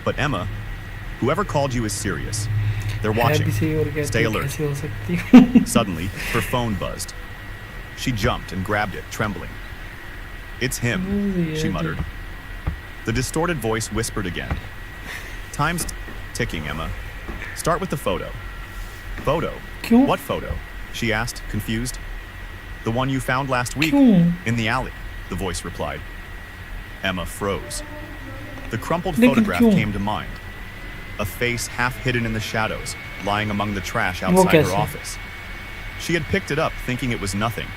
But Emma, whoever called you is serious. They're watching. Stay alert. Suddenly, her phone buzzed. She jumped and grabbed it, trembling. It's him, she muttered. The distorted voice whispered again. Time's ticking, Emma. Start with the photo. Photo? What photo? She asked, confused. The one you found last week, in the alley, the voice replied. Emma froze. The crumpled photograph came to mind. A face half hidden in the shadows, lying among the trash outside her office. She had picked it up, thinking it was nothing,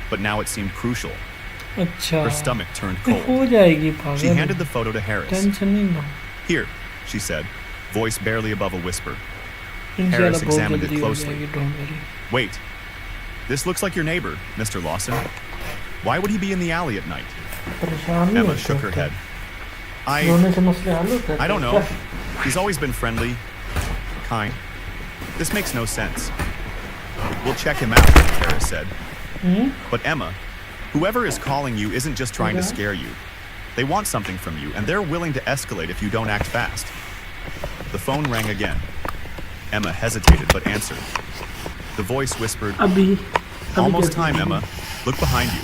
but now it seemed crucial. Her stomach turned cold. She handed the photo to Harris. Here, she said, voice barely above a whisper. Harris examined it closely. Wait, this looks like your neighbor, Mr. Lawson. Why would he be in the alley at night? Emma shook her head. I don't know. He's always been friendly, kind. This makes no sense. We'll check him out, Harris said. But Emma, whoever is calling you isn't just trying to scare you. They want something from you, and they're willing to escalate if you don't act fast. The phone rang again. Emma hesitated but answered. The voice whispered, Almost time, Emma. Look behind you.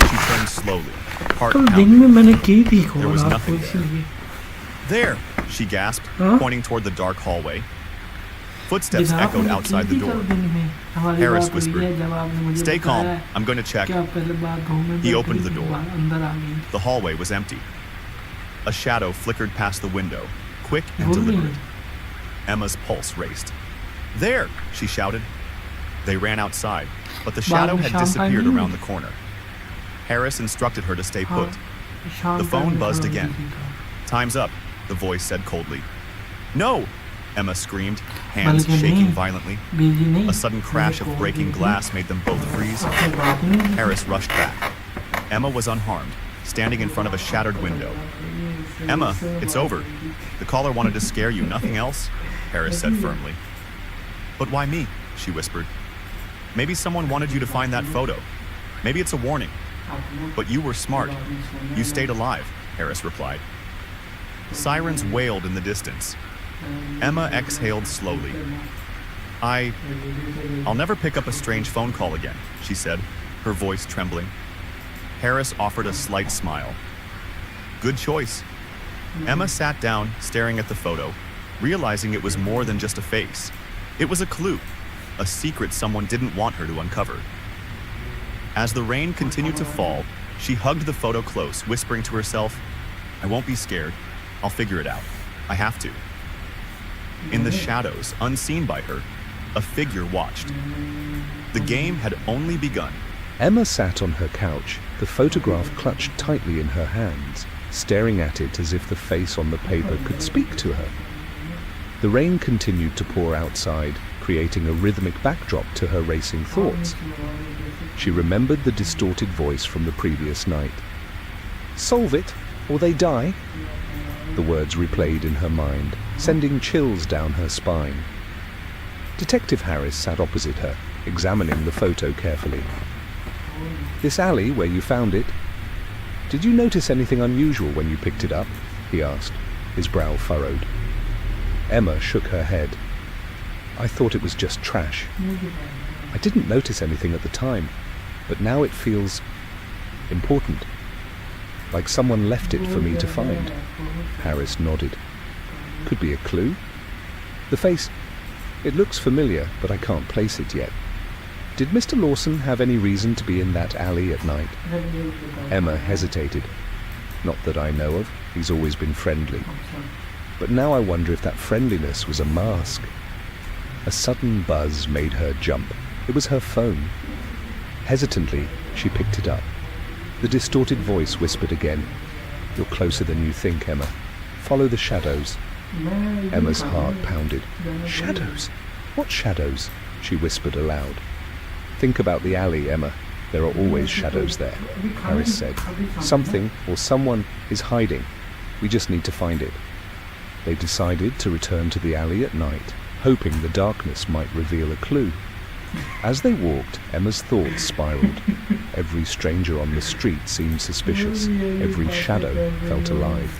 She turned slowly, heart pounding. There was nothing there. There, she gasped, pointing toward the dark hallway. Footsteps echoed outside the door. Harris whispered, Stay calm, I'm going to check. He opened the door. The hallway was empty. A shadow flickered past the window, quick and deliberate. Emma's pulse raced. There, she shouted. They ran outside, but the shadow had disappeared around the corner. Harris instructed her to stay put. The phone buzzed again. Time's up, the voice said coldly. No! Emma screamed, hands shaking violently. A sudden crash of breaking glass made them both freeze. Harris rushed back. Emma was unharmed, standing in front of a shattered window. Emma, it's over. The caller wanted to scare you, nothing else? Harris said firmly. But why me? She whispered. Maybe someone wanted you to find that photo. Maybe it's a warning. But you were smart. You stayed alive, Harris replied. Sirens wailed in the distance. Emma exhaled slowly. I'll never pick up a strange phone call again, she said, her voice trembling. Harris offered a slight smile. Good choice. Emma sat down, staring at the photo, realizing it was more than just a face. It was a clue, a secret someone didn't want her to uncover. As the rain continued to fall, she hugged the photo close, whispering to herself, I won't be scared. I'll figure it out. I have to. In the shadows, unseen by her, a figure watched. The game had only begun. Emma sat on her couch, the photograph clutched tightly in her hands, staring at it as if the face on the paper could speak to her. The rain continued to pour outside, creating a rhythmic backdrop to her racing thoughts. She remembered the distorted voice from the previous night. Solve it, or they die. The words replayed in her mind, sending chills down her spine. Detective Harris sat opposite her, examining the photo carefully. This alley where you found it, did you notice anything unusual when you picked it up? He asked, his brow furrowed. Emma shook her head. I thought it was just trash. I didn't notice anything at the time, but now it feels important. Like someone left it for me to find. Harris nodded. Could be a clue? The face, it looks familiar, but I can't place it yet. Did Mr. Lawson have any reason to be in that alley at night? Emma hesitated. Not that I know of. He's always been friendly. But now I wonder if that friendliness was a mask. A sudden buzz made her jump. It was her phone. Hesitantly, she picked it up. The distorted voice whispered again, You're closer than you think, Emma. Follow the shadows. Emma's heart pounded. Shadows? What shadows? She whispered aloud. Think about the alley, Emma. There are always shadows there, Harris said. Something or someone is hiding. We just need to find it. They decided to return to the alley at night, hoping the darkness might reveal a clue. As they walked, Emma's thoughts spiraled. Every stranger on the street seemed suspicious. Every shadow felt alive.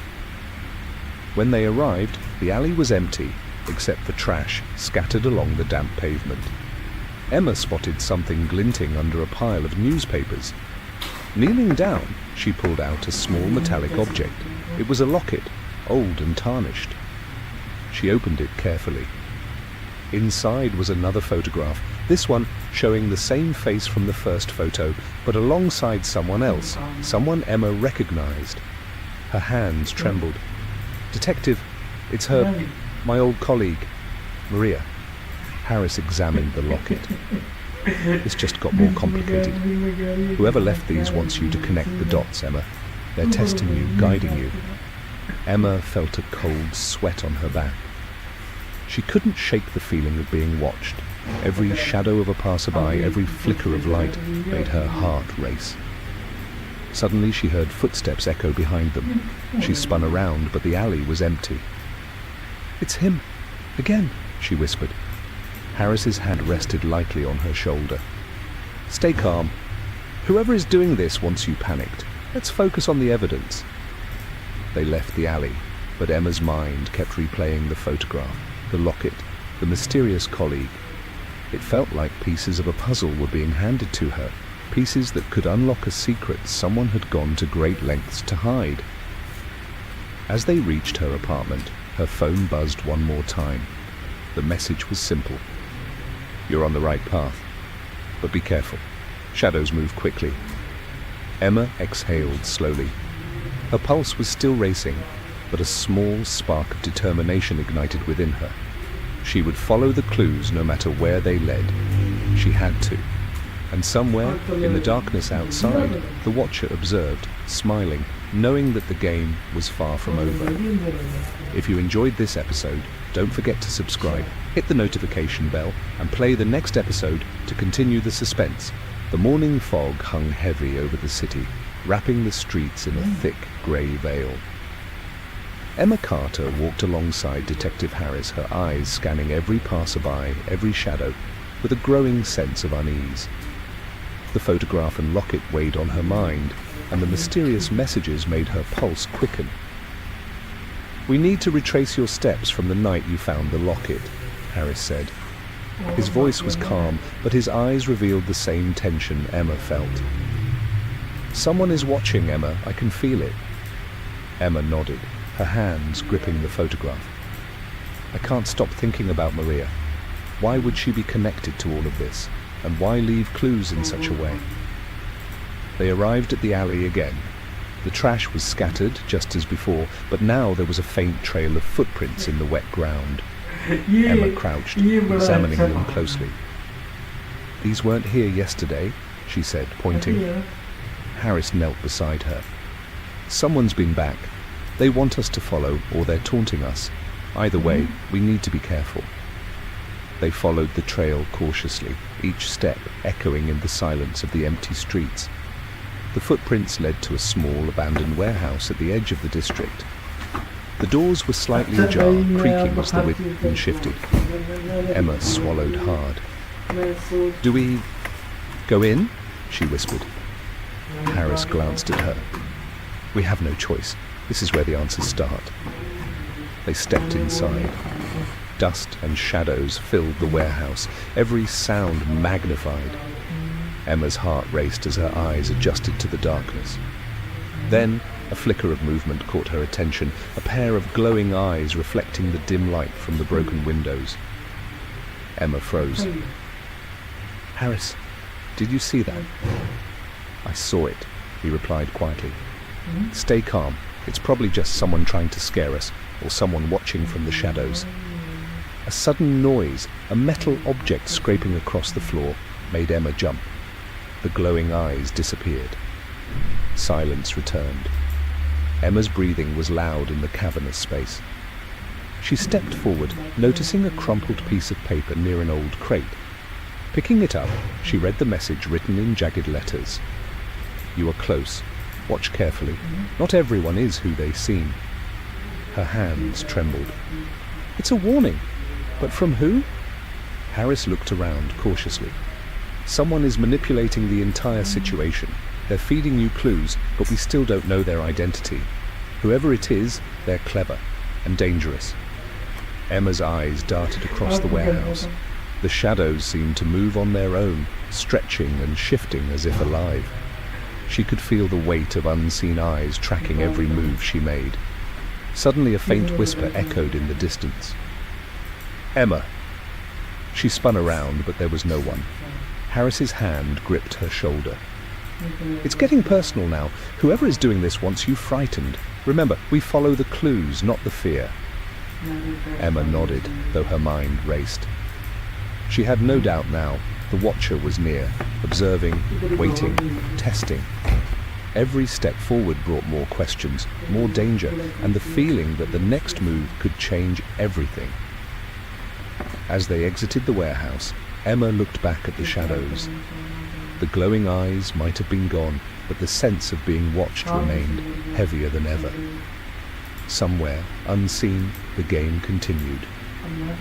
When they arrived, the alley was empty, except for trash scattered along the damp pavement. Emma spotted something glinting under a pile of newspapers. Kneeling down, she pulled out a small metallic object. It was a locket, old and tarnished. She opened it carefully. Inside was another photograph, this one showing the same face from the first photo, but alongside someone else, someone Emma recognized. Her hands trembled. "Detective, it's her, my old colleague, Maria." Harris examined the locket. This just got more complicated. Whoever left these wants you to connect the dots, Emma. They're testing you, guiding you. Emma felt a cold sweat on her back. She couldn't shake the feeling of being watched. Every shadow of a passerby, every flicker of light made her heart race. Suddenly she heard footsteps echo behind them. She spun around, but the alley was empty. "It's him, again," she whispered. Harris's hand rested lightly on her shoulder. "Stay calm. Whoever is doing this wants you panicked. Let's focus on the evidence." They left the alley, but Emma's mind kept replaying the photograph, the locket, the mysterious colleague. It felt like pieces of a puzzle were being handed to her, pieces that could unlock a secret someone had gone to great lengths to hide. As they reached her apartment, her phone buzzed one more time. The message was simple. "You're on the right path, but be careful. Shadows move quickly." Emma exhaled slowly. Her pulse was still racing, but a small spark of determination ignited within her. She would follow the clues no matter where they led. She had to. And somewhere, in the darkness outside, the watcher observed, smiling, knowing that the game was far from over. If you enjoyed this episode, don't forget to subscribe, hit the notification bell, and play the next episode to continue the suspense. The morning fog hung heavy over the city, wrapping the streets in a thick grey veil. Emma Carter walked alongside Detective Harris, her eyes scanning every passerby, every shadow, with a growing sense of unease. The photograph and locket weighed on her mind, and the mysterious messages made her pulse quicken. "We need to retrace your steps from the night you found the locket," Harris said. His voice was calm, but his eyes revealed the same tension Emma felt. "Someone is watching, Emma. I can feel it." Emma nodded, her hands gripping the photograph. "I can't stop thinking about Maria. Why would she be connected to all of this? And why leave clues in such a way?" They arrived at the alley again. The trash was scattered just as before, but now there was a faint trail of footprints in the wet ground. Emma crouched, examining them closely. "These weren't here yesterday," she said, pointing. Harris knelt beside her. "Someone's been back. They want us to follow, or they're taunting us. Either way, we need to be careful." They followed the trail cautiously, each step echoing in the silence of the empty streets. The footprints led to a small abandoned warehouse at the edge of the district. The doors were slightly ajar, creaking as the wind shifted. Emma swallowed hard. "Do we go in?" she whispered. Harris glanced at her. "We have no choice. This is where the answers start." They stepped inside. Dust and shadows filled the warehouse, every sound magnified. Emma's heart raced as her eyes adjusted to the darkness. Then, a flicker of movement caught her attention, a pair of glowing eyes reflecting the dim light from the broken windows. Emma froze. "Harris, did you see that?" "I saw it," he replied quietly. "Stay calm. It's probably just someone trying to scare us, or someone watching from the shadows." A sudden noise, a metal object scraping across the floor, made Emma jump. The glowing eyes disappeared. Silence returned. Emma's breathing was loud in the cavernous space. She stepped forward, noticing a crumpled piece of paper near an old crate. Picking it up, she read the message written in jagged letters. "You are close. Watch carefully. Not everyone is who they seem." Her hands trembled. "It's a warning. But from who?" Harris looked around cautiously. "Someone is manipulating the entire situation. They're feeding you clues, but we still don't know their identity. Whoever it is, they're clever. and dangerous. Emma's eyes darted across the warehouse. The shadows seemed to move on their own, stretching and shifting as if alive. She could feel the weight of unseen eyes tracking every move she made. Suddenly a faint whisper echoed in the distance. "Emma." She spun around, but there was no one. Harris's hand gripped her shoulder. "It's getting personal now. Whoever is doing this wants you frightened. Remember, we follow the clues, not the fear." Emma nodded, though her mind raced. She had no doubt now. The Watcher was near, observing, waiting, testing. Every step forward brought more questions, more danger, and the feeling that the next move could change everything. As they exited the warehouse, Emma looked back at the shadows. The glowing eyes might have been gone, but the sense of being watched remained, heavier than ever. Somewhere, unseen, the game continued,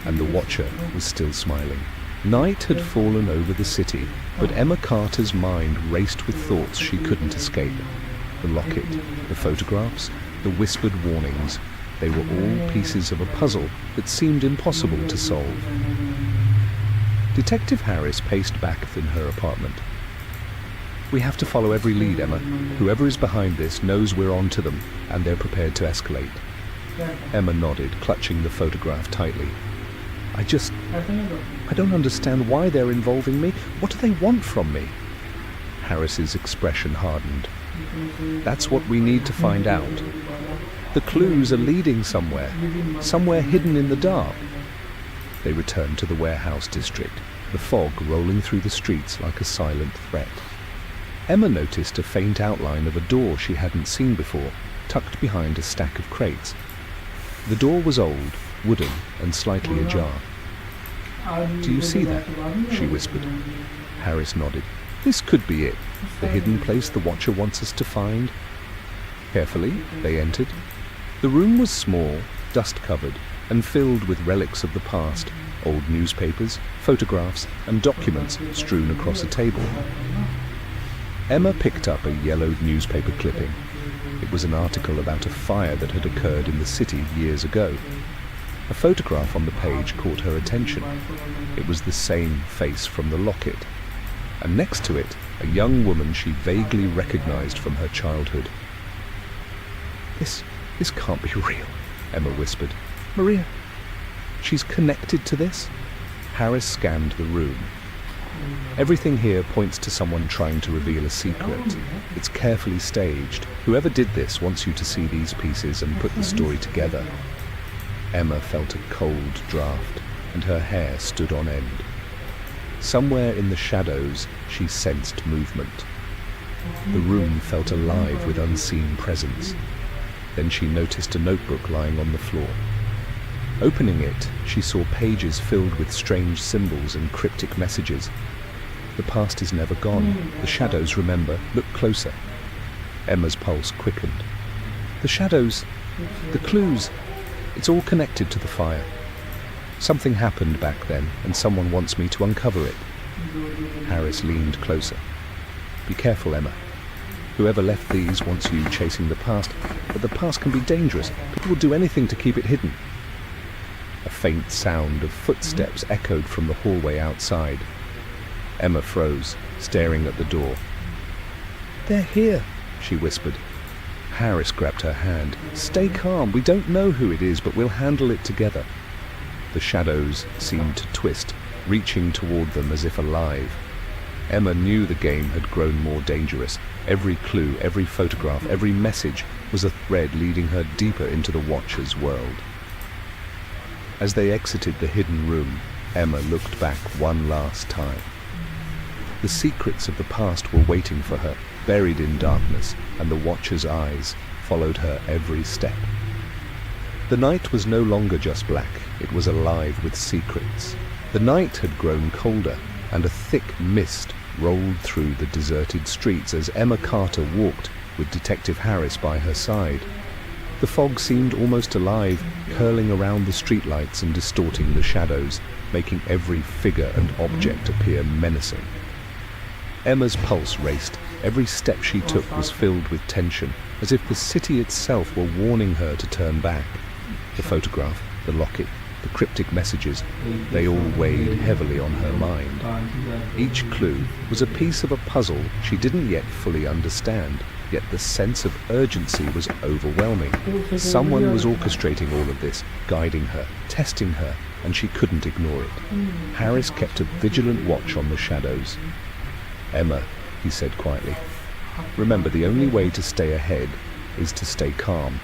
and the Watcher was still smiling. Night had fallen over the city, but Emma Carter's mind raced with thoughts she couldn't escape. The locket, the photographs, the whispered warnings, they were all pieces of a puzzle that seemed impossible to solve. Detective Harris paced back in her apartment. "We have to follow every lead, Emma. Whoever is behind this knows we're on to them, and they're prepared to escalate." Emma nodded, clutching the photograph tightly. I don't understand why they're involving me. What do they want from me?" Harris's expression hardened. "That's what we need to find out. The clues are leading somewhere hidden in the dark." They returned to the warehouse district, the fog rolling through the streets like a silent threat. Emma noticed a faint outline of a door she hadn't seen before, tucked behind a stack of crates. The door was old, wooden, and slightly ajar. "Do you see that?" she whispered. Harris nodded. "This could be it, the hidden place the Watcher wants us to find." Carefully, they entered. The room was small, dust-covered, and filled with relics of the past, old newspapers, photographs, and documents strewn across a table. Emma picked up a yellowed newspaper clipping. It was an article about a fire that had occurred in the city years ago. A photograph on the page caught her attention. It was the same face from the locket, and next to it, a young woman she vaguely recognized from her childhood. This can't be real," Emma whispered. "Maria, she's connected to this?" Harris scanned the room. Everything here points to someone trying to reveal a secret. It's carefully staged. Whoever did this wants you to see these pieces and put the story together. Emma felt a cold draft, and her hair stood on end. Somewhere in the shadows, she sensed movement. The room felt alive with unseen presence. Then she noticed a notebook lying on the floor. Opening it, she saw pages filled with strange symbols and cryptic messages. "The past is never gone. The shadows remember. Look closer." Emma's pulse quickened. "The shadows, the clues, it's all connected to the fire. Something happened back then, and someone wants me to uncover it." Harris leaned closer. "Be careful, Emma. Whoever left these wants you chasing the past, but the past can be dangerous. People will do anything to keep it hidden." A faint sound of footsteps echoed from the hallway outside. Emma froze, staring at the door. "They're here," she whispered. Harris grabbed her hand. "Stay calm. We don't know who it is, but we'll handle it together." The shadows seemed to twist, reaching toward them as if alive. Emma knew the game had grown more dangerous. Every clue, every photograph, every message was a thread leading her deeper into the Watcher's world. As they exited the hidden room, Emma looked back one last time. The secrets of the past were waiting for her, buried in darkness, and the Watcher's eyes followed her every step. The night was no longer just black, it was alive with secrets. The night had grown colder, and a thick mist rolled through the deserted streets as Emma Carter walked with Detective Harris by her side. The fog seemed almost alive, curling around the streetlights and distorting the shadows, making every figure and object appear menacing. Emma's pulse raced. Every step she took was filled with tension, as if the city itself were warning her to turn back. The photograph, the locket, the cryptic messages, they all weighed heavily on her mind. Each clue was a piece of a puzzle she didn't yet fully understand, yet the sense of urgency was overwhelming. Someone was orchestrating all of this, guiding her, testing her, and she couldn't ignore it. Harris kept a vigilant watch on the shadows. "Emma," he said quietly, "remember, the only way to stay ahead is to stay calm.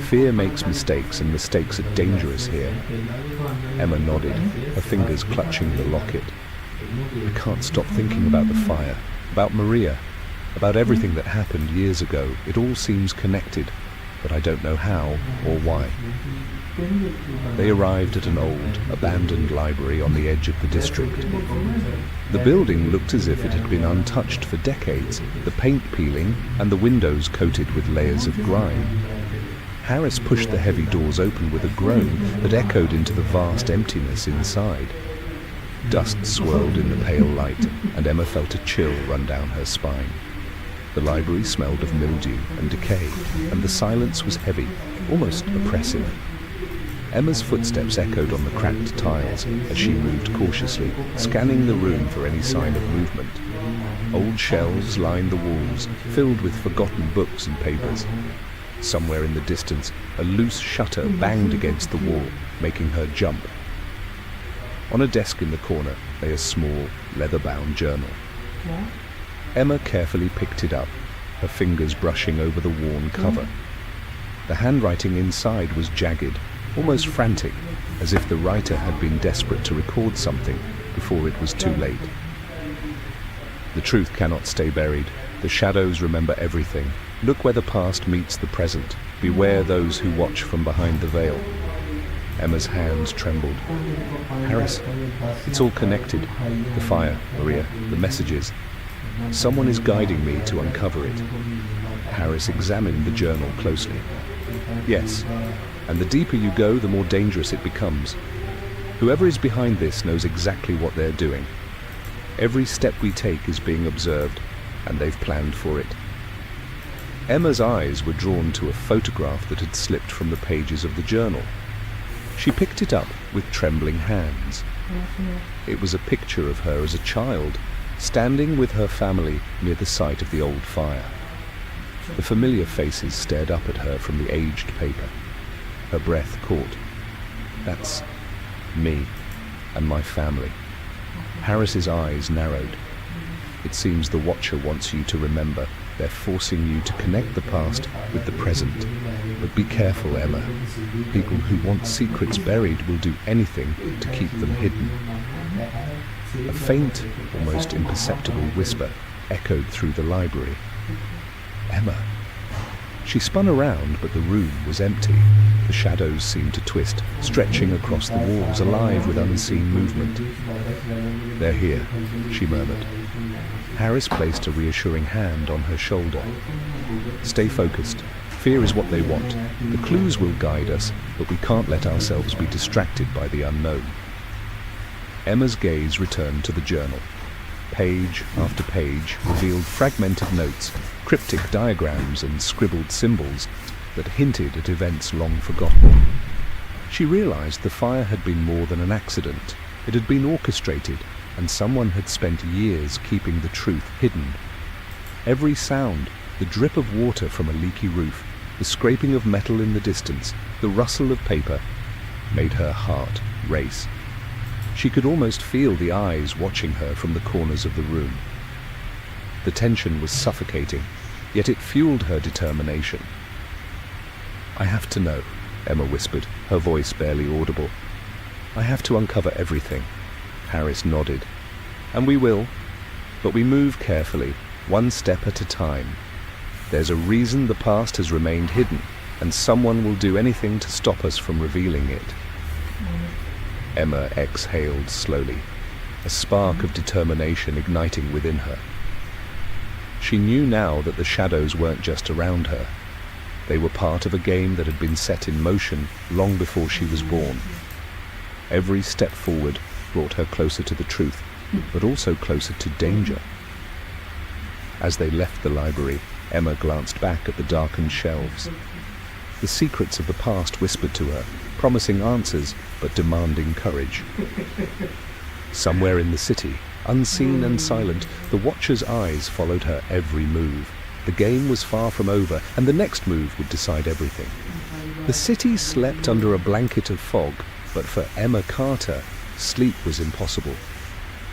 Fear makes mistakes, and mistakes are dangerous here." Emma nodded, her fingers clutching the locket. "I can't stop thinking about the fire, about Maria, about everything that happened years ago. It all seems connected, but I don't know how or why." They arrived at an old, abandoned library on the edge of the district. The building looked as if it had been untouched for decades, the paint peeling and the windows coated with layers of grime. Harris pushed the heavy doors open with a groan that echoed into the vast emptiness inside. Dust swirled in the pale light, and Emma felt a chill run down her spine. The library smelled of mildew and decay, and the silence was heavy, almost oppressive. Emma's footsteps echoed on the cracked tiles as she moved cautiously, scanning the room for any sign of movement. Old shelves lined the walls, filled with forgotten books and papers. Somewhere in the distance, a loose shutter banged against the wall, making her jump. On a desk in the corner lay a small, leather-bound journal. Emma carefully picked it up, her fingers brushing over the worn cover. The handwriting inside was jagged, almost frantic, as if the writer had been desperate to record something before it was too late. "The truth cannot stay buried. The shadows remember everything. Look where the past meets the present. Beware those who watch from behind the veil." Emma's hands trembled. "Harris, it's all connected. The fire, Maria, the messages. Someone is guiding me to uncover it." Harris examined the journal closely. "Yes, and the deeper you go, the more dangerous it becomes. Whoever is behind this knows exactly what they're doing. Every step we take is being observed, and they've planned for it." Emma's eyes were drawn to a photograph that had slipped from the pages of the journal. She picked it up with trembling hands. It was a picture of her as a child, standing with her family near the site of the old fire. The familiar faces stared up at her from the aged paper. Her breath caught. "That's me and my family." Harris's eyes narrowed. "It seems the Watcher wants you to remember. They're forcing you to connect the past with the present. But be careful, Emma. People who want secrets buried will do anything to keep them hidden." A faint, almost imperceptible whisper echoed through the library. "Emma." She spun around, but the room was empty. The shadows seemed to twist, stretching across the walls, alive with unseen movement. "They're here," she murmured. Harris placed a reassuring hand on her shoulder. "Stay focused. Fear is what they want. The clues will guide us, but we can't let ourselves be distracted by the unknown." Emma's gaze returned to the journal. Page after page revealed fragmented notes, cryptic diagrams and scribbled symbols that hinted at events long forgotten. She realized the fire had been more than an accident. It had been orchestrated, and someone had spent years keeping the truth hidden. Every sound, the drip of water from a leaky roof, the scraping of metal in the distance, the rustle of paper, made her heart race. She could almost feel the eyes watching her from the corners of the room. The tension was suffocating, yet it fueled her determination. "I have to know," Emma whispered, her voice barely audible. "I have to uncover everything." Harris nodded. "And we will, but we move carefully, one step at a time. There's a reason the past has remained hidden, and someone will do anything to stop us from revealing it." Emma exhaled slowly, a spark of determination igniting within her. She knew now that the shadows weren't just around her. They were part of a game that had been set in motion long before she was born. Every step forward brought her closer to the truth, but also closer to danger. As they left the library, Emma glanced back at the darkened shelves. The secrets of the past whispered to her, promising answers but demanding courage. Somewhere in the city, unseen and silent, the Watcher's eyes followed her every move. The game was far from over, and the next move would decide everything. The city slept under a blanket of fog, but for Emma Carter, sleep was impossible.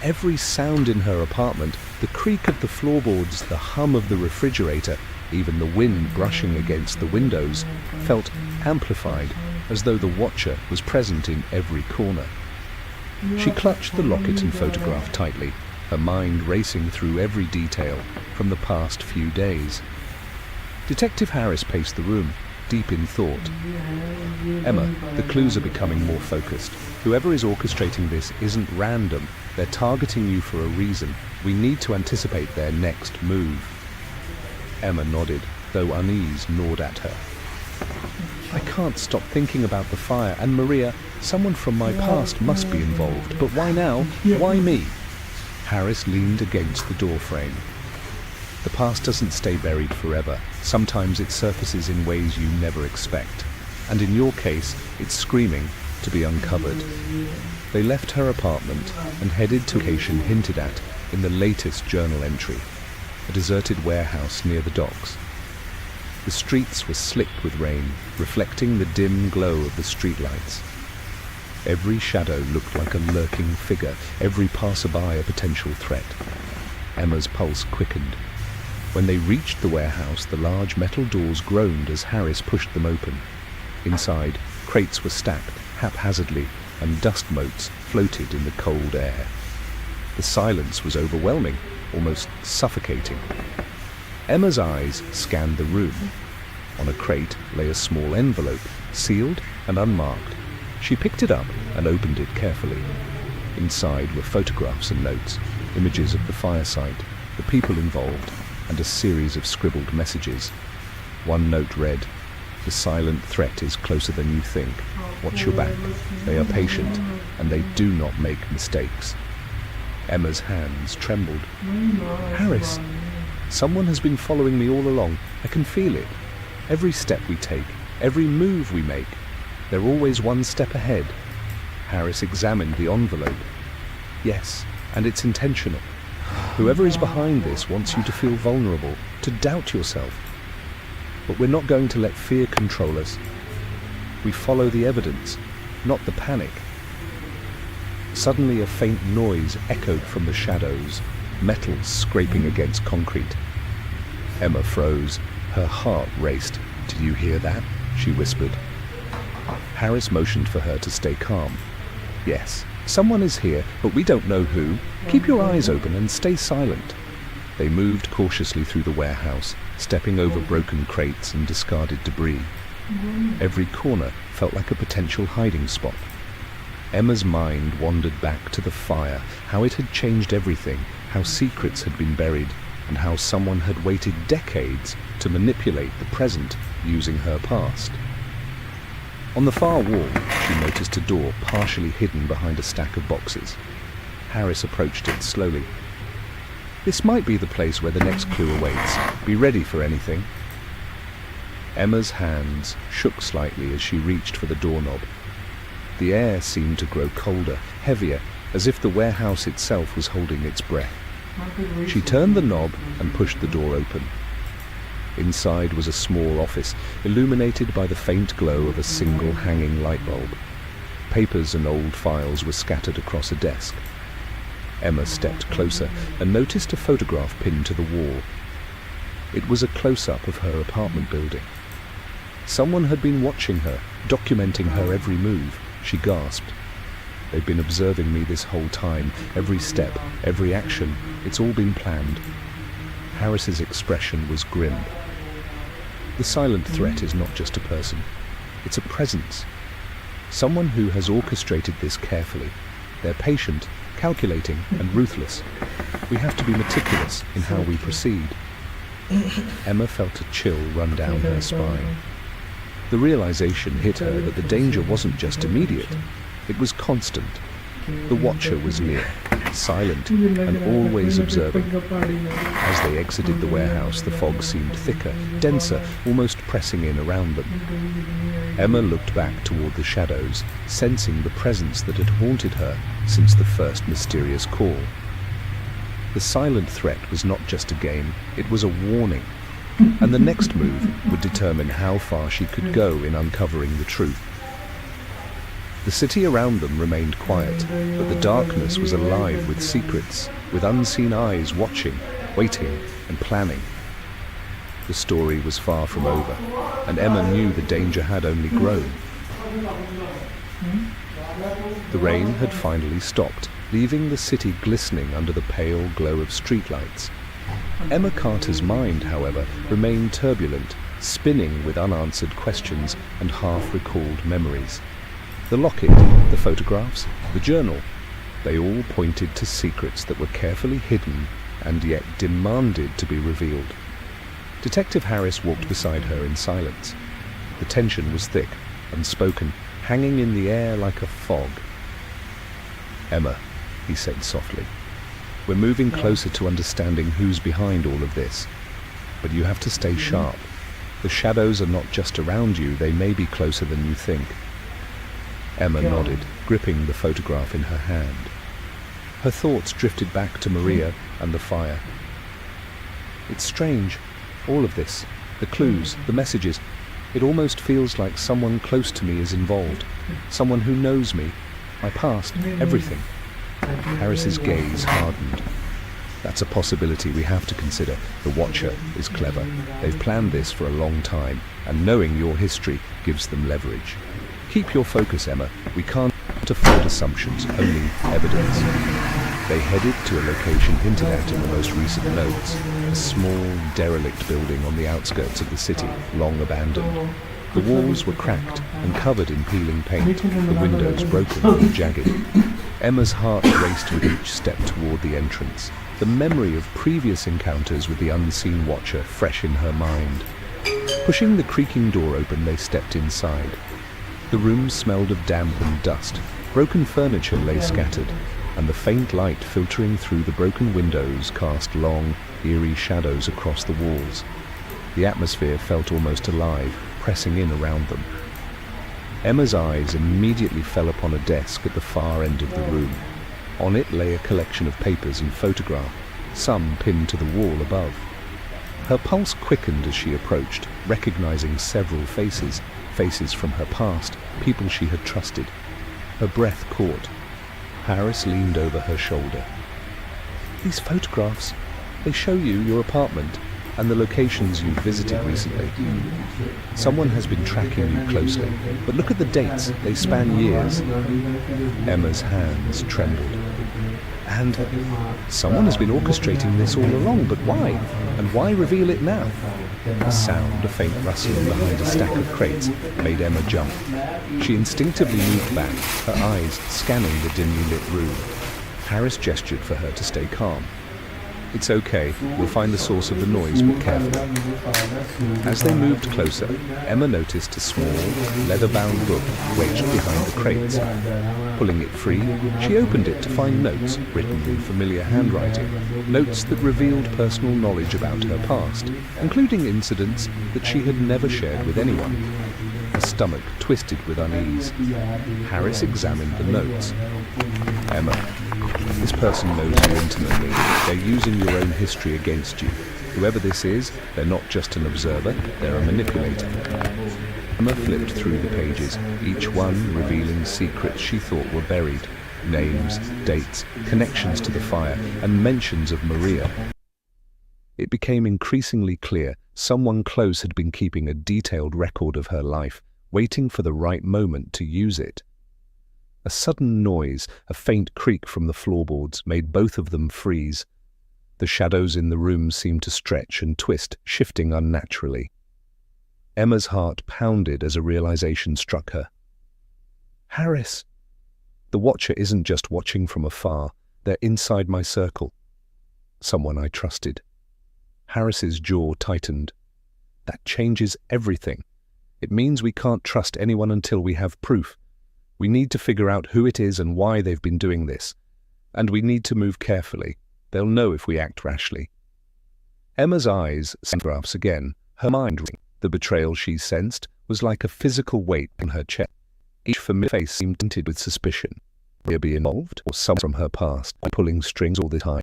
Every sound in her apartment, the creak of the floorboards, the hum of the refrigerator, even the wind brushing against the windows, felt amplified, as though the Watcher was present in every corner. She clutched the locket and photograph tightly, her mind racing through every detail from the past few days. Detective Harris paced the room, deep in thought. Emma, the clues are becoming more focused. Whoever is orchestrating this isn't random. They're targeting you for a reason. We need to anticipate their next move. Emma nodded, though unease gnawed at her. I can't stop thinking about the fire, and Maria, someone from my past must be involved. But why now? Why me? Harris leaned against the doorframe. The past doesn't stay buried forever. Sometimes it surfaces in ways you never expect. And in your case, it's screaming to be uncovered. They left her apartment and headed to a location hinted at in the latest journal entry, a deserted warehouse near the docks. The streets were slick with rain, reflecting the dim glow of the streetlights. Every shadow looked like a lurking figure, every passerby a potential threat. Emma's pulse quickened. When they reached the warehouse, the large metal doors groaned as Harris pushed them open. Inside, crates were stacked haphazardly, and dust motes floated in the cold air. The silence was overwhelming, almost suffocating. Emma's eyes scanned the room. On a crate lay a small envelope, sealed and unmarked. She picked it up and opened it carefully. Inside were photographs and notes, images of the fire site, the people involved, and a series of scribbled messages. One note read, "The silent threat is closer than you think. Watch your back. They are patient, and they do not make mistakes." Emma's hands trembled. Harris, someone has been following me all along. I can feel it. Every step we take, every move we make, they're always one step ahead. Harris examined the envelope. Yes, and it's intentional. Whoever is behind this wants you to feel vulnerable, to doubt yourself. But we're not going to let fear control us. We follow the evidence, not the panic. Suddenly a faint noise echoed from the shadows, metal scraping against concrete. Emma froze. Her heart raced. "Did you hear that?" she whispered. Harris motioned for her to stay calm. "Yes, someone is here, but we don't know who. Keep your eyes open and stay silent." They moved cautiously through the warehouse, stepping over broken crates and discarded debris. Every corner felt like a potential hiding spot. Emma's mind wandered back to the fire, how it had changed everything, how secrets had been buried, and how someone had waited decades to manipulate the present using her past. On the far wall, she noticed a door partially hidden behind a stack of boxes. Harris approached it slowly. "This might be the place where the next clue awaits. Be ready for anything." Emma's hands shook slightly as she reached for the doorknob. The air seemed to grow colder, heavier, as if the warehouse itself was holding its breath. She turned the knob and pushed the door open. Inside was a small office, illuminated by the faint glow of a single hanging light bulb. Papers and old files were scattered across a desk. Emma stepped closer and noticed a photograph pinned to the wall. It was a close-up of her apartment building. Someone had been watching her, documenting her every move. She gasped. "They've been observing me this whole time, every step, every action. It's all been planned." Harris's expression was grim. The silent threat is not just a person. It's a presence. Someone who has orchestrated this carefully. They're patient, calculating, and ruthless. We have to be meticulous in how we proceed. Emma felt a chill run down her spine. The realization hit her that the danger wasn't just immediate. It was constant. The Watcher was near. silent and always observing. As they exited the warehouse, the fog seemed thicker, denser, almost pressing in around them. Emma looked back toward the shadows, sensing the presence that had haunted her since the first mysterious call. The silent threat was not just a game, it was a warning, and the next move would determine how far she could go in uncovering the truth. The city around them remained quiet, but the darkness was alive with secrets, with unseen eyes watching, waiting, and planning. The story was far from over, and Emma knew the danger had only grown. The rain had finally stopped, leaving the city glistening under the pale glow of streetlights. Emma Carter's mind, however, remained turbulent, spinning with unanswered questions and half-recalled memories. The locket, the photographs, the journal, they all pointed to secrets that were carefully hidden and yet demanded to be revealed. Detective Harris walked beside her in silence. The tension was thick, unspoken, hanging in the air like a fog. "Emma," he said softly, "we're moving closer to understanding who's behind all of this. But you have to stay sharp. The shadows are not just around you, they may be closer than you think." Emma nodded, gripping the photograph in her hand. Her thoughts drifted back to Maria and the fire. "It's strange, all of this, the clues, the messages. It almost feels like someone close to me is involved, someone who knows me, my past, everything." Harris's gaze hardened. "That's a possibility we have to consider. The Watcher is clever. They've planned this for a long time, and knowing your history gives them leverage. Keep your focus, Emma. We can't afford assumptions, only evidence." They headed to a location hinted at in the most recent notes, a small, derelict building on the outskirts of the city, long abandoned. The walls were cracked and covered in peeling paint, the windows broken and jagged. Emma's heart raced with each step toward the entrance, the memory of previous encounters with the unseen Watcher fresh in her mind. Pushing the creaking door open, they stepped inside. The room smelled of damp and dust. Broken furniture lay scattered, and the faint light filtering through the broken windows cast long, eerie shadows across the walls. The atmosphere felt almost alive, pressing in around them. Emma's eyes immediately fell upon a desk at the far end of the room. On it lay a collection of papers and photographs, some pinned to the wall above. Her pulse quickened as she approached, recognizing several faces from her past, people she had trusted. Her breath caught. Harris leaned over her shoulder. "These photographs, they show you your apartment and the locations you've visited recently. Someone has been tracking you closely, but look at the dates, they span years." Emma's hands trembled. "And someone has been orchestrating this all along, but why? And why reveal it now?" A sound, a faint rustling behind a stack of crates, made Emma jump. She instinctively moved back, her eyes scanning the dimly lit room. Harris gestured for her to stay calm. "It's okay, we'll find the source of the noise, but carefully." As they moved closer, Emma noticed a small, leather-bound book wedged behind the crates. Pulling it free, she opened it to find notes written in familiar handwriting, notes that revealed personal knowledge about her past, including incidents that she had never shared with anyone. Her stomach twisted with unease. Harris examined the notes. "Emma, this person knows you intimately. They're using your own history against you. Whoever this is, they're not just an observer, they're a manipulator." Emma flipped through the pages, each one revealing secrets she thought were buried. Names, dates, connections to the fire, and mentions of Maria. It became increasingly clear someone close had been keeping a detailed record of her life, waiting for the right moment to use it. A sudden noise, a faint creak from the floorboards, made both of them freeze. The shadows in the room seemed to stretch and twist, shifting unnaturally. Emma's heart pounded as a realization struck her. "Harris! The Watcher isn't just watching from afar, they're inside my circle. Someone I trusted." Harris's jaw tightened. "That changes everything. It means we can't trust anyone until we have proof. We need to figure out who it is and why they've been doing this. and we need to move carefully. They'll know if we act rashly. Emma's eyes scanned graphs again, her mind racing. The betrayal she sensed was like a physical weight on her chest. Each familiar face seemed tinted with suspicion. Would she be involved, or someone from her past, pulling strings all the time?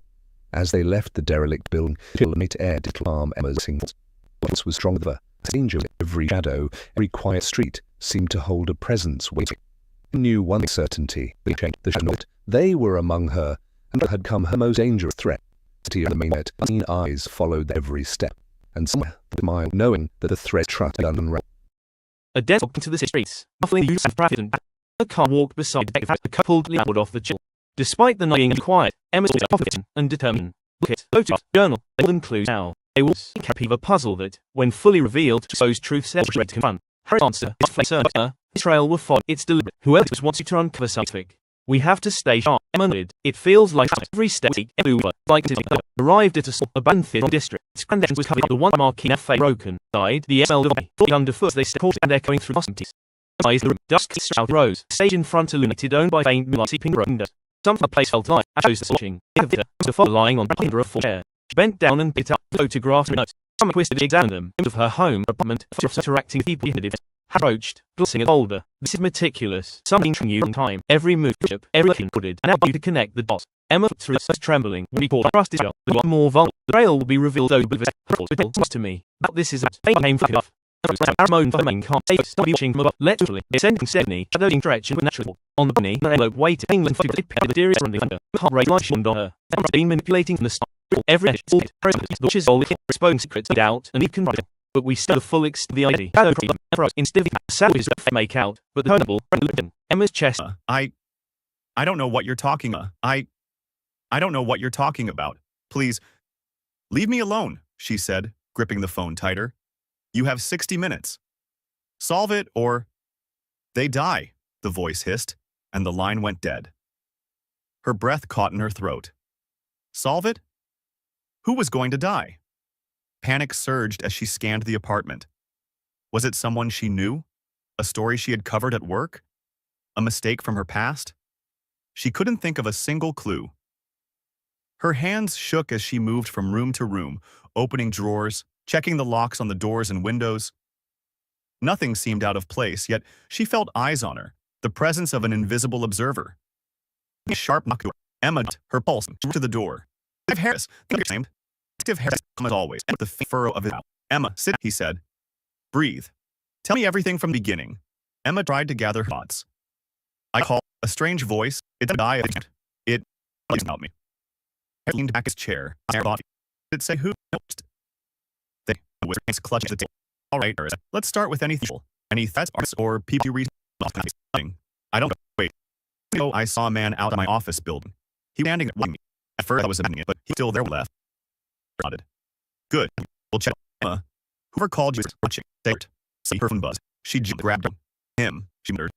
As they left the derelict building, chill night air did calm Emma's signals. Voice was stronger than ever. Danger, every shadow, every quiet street seemed to hold a presence waiting. She knew one certainty: they changed the shadow. They were among her, and had come her most dangerous threat. The main net, unseen eyes followed every step, and somewhere the smile, knowing that the threat trusted unraveled. A dead walked into the streets, muffling the use of traffic, and a car walked beside the couple pulled off the chill. Despite the night being quiet, Emma was confident and determined. Look at photograph, journal, they will include now. They will keep a puzzle that, when fully revealed, shows truths every to confront. Her answer is flagrant. Israel will follow. It's deliberate. Whoever wants you to uncover something. We have to stay sharp. Emma nodded. It feels like every step like arrived at a small abandoned theatre district. Its grand entrance was covered by the one marquee FA broken. Side, the smell of fully underfoot. They caught and echoing through hospitals. Eyes the room. Dusk shroud rose. Stage in front illuminated, owned by faint moonlight seeping windows. Some of the place felt light. I chose the watching. The fire lying on under a full chair. She bent down and picked up photographs and notes. Emma twisted examined them. Of her home apartment, interacting with people in it. Approached, glossing at older. This is meticulous. Something from you in time. Every move, every look included, and help you to connect the dots. Emma through the trembling. When we caught trust is the one more vulnerable. The trail will be revealed over the hospital to me. But this is a name for enough. Moan for the main can't take stop watching from above. Literally, descending steadily, shadowing stretch and natural. On the bunny, the envelope waited. England for the mysterious from the under. Heart rate light shone on her. Emma's been manipulating from the start. Every edge, all which is all exposing secrets, doubt, and even control. But we still the full extent of the ID. Shadow freedom, instead of sandwiches that make out, but the tonable, Emma's chest. I don't know what you're talking about. I don't know what you're talking about. Please, leave me alone, she said, gripping the phone tighter. You have 60 minutes. Solve it or they die, the voice hissed, and the line went dead. Her breath caught in her throat. Solve it? Who was going to die? Panic surged as she scanned the apartment. Was it someone she knew? A story she had covered at work? A mistake from her past? She couldn't think of a single clue. Her hands shook as she moved from room to room, opening drawers, checking the locks on the doors and windows. Nothing seemed out of place, yet she felt eyes on her, the presence of an invisible observer. A sharp knock. Emma, her pulse, to the door. Detective Harris, Detective Harris, as always, at the furrow of his mouth. Emma, sit, he said. Breathe. Tell me everything from the beginning. Emma tried to gather her thoughts. I called a strange voice. It's a I. It about me. Harris leaned back his chair. I thought, did it say who? They whispered, clutching the table. All right, Harris, let's start with anything. Any threats or people you read? Nothing. I don't know. Wait. So I saw a man out of my office building. He was standing at me. At first I was abandoning it, but he's still there left. Nodded. Good. We'll check. Emma. Whoever called you is watching. See her phone buzz. She grabbed him. She muttered.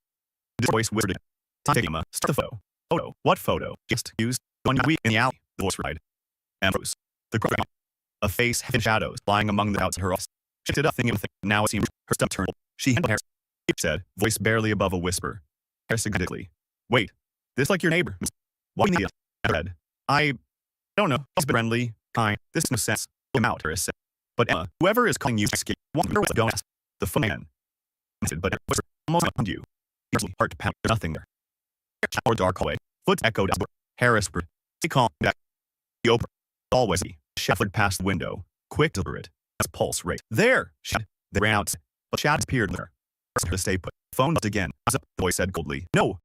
His voice whispered. Take Emma. Start the photo. Photo. What photo? Just used. One week in the alley. The voice cried. Emma rose. The crowd. A face in shadows lying among the outs of her office. She stood up thinking. Now it seemed her stomach turned. She handled Harris. He said, voice barely above a whisper. Harris significantly. Wait. This like your neighbor. What do you need? I read. I don't know. He's been friendly, kind. This makes no sense. Him out, Harris said. But Emma, whoever is calling you, wonder what's going on. The phone man. But it was almost behind you. It's hard to pound. There's nothing there. Or dark hallway. Foot echoed out. Harris whispered. Stay calm. He opened. Always. Shuffled past the window. Quick, deliberate. His pulse rate. There! Shouted. They ran out. But Chad appeared with her. To stay put. Phone buzzed again. The voice said coldly. No!